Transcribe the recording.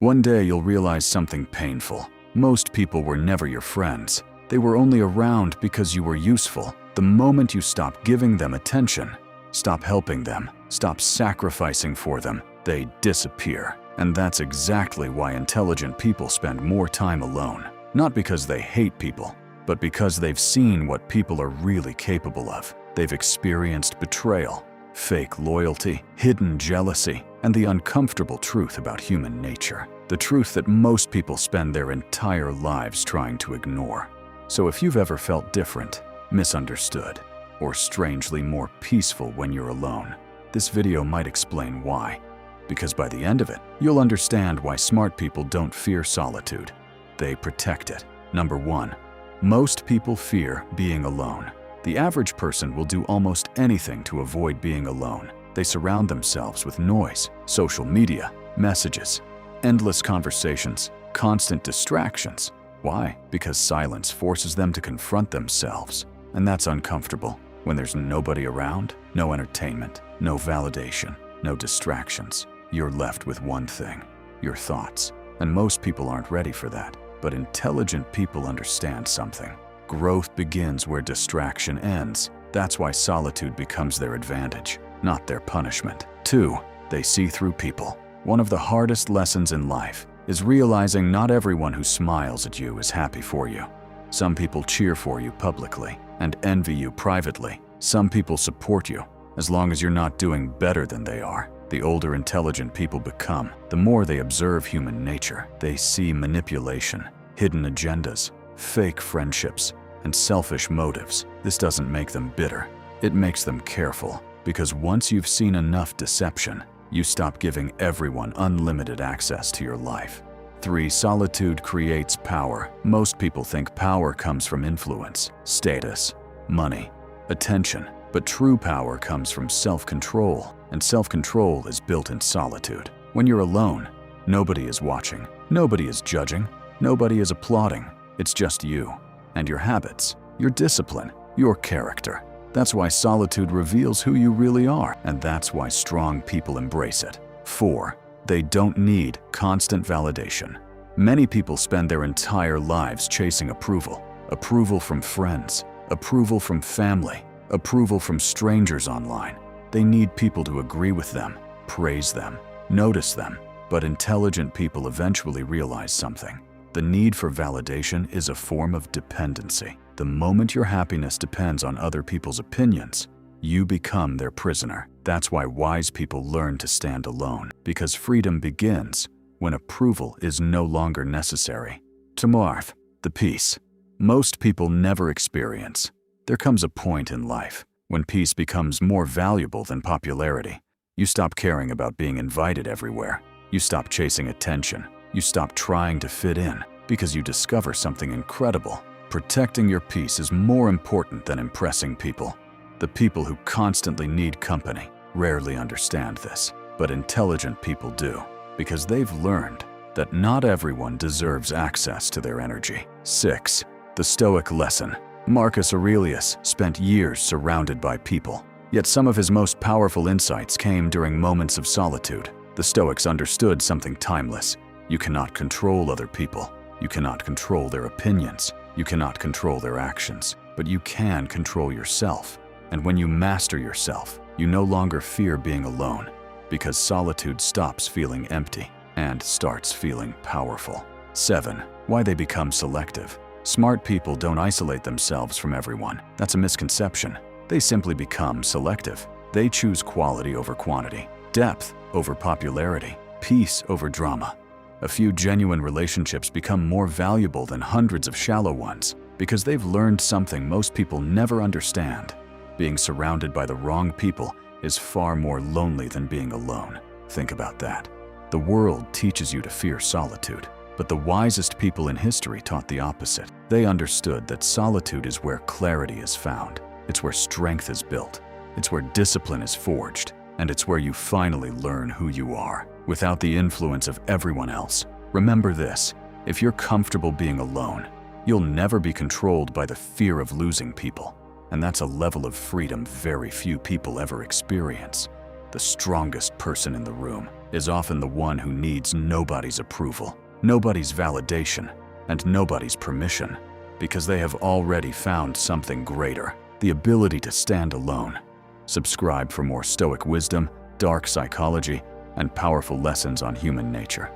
One day you'll realize something painful. Most people were never your friends. They were only around because you were useful. The moment you stop giving them attention, stop helping them, stop sacrificing for them, they disappear. And that's exactly why intelligent people spend more time alone. Not because they hate people, but because they've seen what people are really capable of. They've experienced betrayal, fake loyalty, hidden jealousy, and the uncomfortable truth about human nature. The truth that most people spend their entire lives trying to ignore. So if you've ever felt different, misunderstood, or strangely more peaceful when you're alone, this video might explain why. Because by the end of it, you'll understand why smart people don't fear solitude. They protect it. Number 1. Most people fear being alone. The average person will do almost anything to avoid being alone. They surround themselves with noise, social media, messages, endless conversations, constant distractions. Why? Because silence forces them to confront themselves. And that's uncomfortable. When there's nobody around, no entertainment, no validation, no distractions, you're left with one thing: your thoughts. And most people aren't ready for that. But intelligent people understand something. Growth begins where distraction ends. That's why solitude becomes their advantage, not their punishment. 2. They see through people. One of the hardest lessons in life is realizing not everyone who smiles at you is happy for you. Some people cheer for you publicly and envy you privately. Some people support you, as long as you're not doing better than they are. The older intelligent people become, the more they observe human nature. They see manipulation, hidden agendas, fake friendships, and selfish motives. This doesn't make them bitter. It makes them careful, because once you've seen enough deception, you stop giving everyone unlimited access to your life. 3. Solitude creates power. Most people think power comes from influence, status, money, attention. But true power comes from self-control, and self-control is built in solitude. When you're alone, nobody is watching, nobody is judging, nobody is applauding. It's just you and your habits, your discipline, your character. That's why solitude reveals who you really are, and that's why strong people embrace it. 4. They don't need constant validation. Many people spend their entire lives chasing approval. Approval from friends, approval from family, approval from strangers online. They need people to agree with them, praise them, notice them. But intelligent people eventually realize something. The need for validation is a form of dependency. The moment your happiness depends on other people's opinions, you become their prisoner. That's why wise people learn to stand alone, because freedom begins when approval is no longer necessary. To Marv, the peace most people never experience. There comes a point in life when peace becomes more valuable than popularity. You stop caring about being invited everywhere. You stop chasing attention. You stop trying to fit in because you discover something incredible. Protecting your peace is more important than impressing people. The people who constantly need company rarely understand this, but intelligent people do, because they've learned that not everyone deserves access to their energy. 6. The Stoic lesson. Marcus Aurelius spent years surrounded by people, yet some of his most powerful insights came during moments of solitude. The Stoics understood something timeless. You cannot control other people. You cannot control their opinions. You cannot control their actions, but you can control yourself. And when you master yourself, you no longer fear being alone, because solitude stops feeling empty and starts feeling powerful. 7. Why they become selective. Smart people don't isolate themselves from everyone. That's a misconception. They simply become selective. They choose quality over quantity, depth over popularity, peace over drama. A few genuine relationships become more valuable than hundreds of shallow ones because they've learned something most people never understand. Being surrounded by the wrong people is far more lonely than being alone. Think about that. The world teaches you to fear solitude, but the wisest people in history taught the opposite. They understood that solitude is where clarity is found. It's where strength is built. It's where discipline is forged. And it's where you finally learn who you are, without the influence of everyone else. Remember this: if you're comfortable being alone, you'll never be controlled by the fear of losing people. And that's a level of freedom very few people ever experience. The strongest person in the room is often the one who needs nobody's approval, nobody's validation, and nobody's permission, because they have already found something greater, the ability to stand alone. Subscribe for more Stoic wisdom, dark psychology, and powerful lessons on human nature.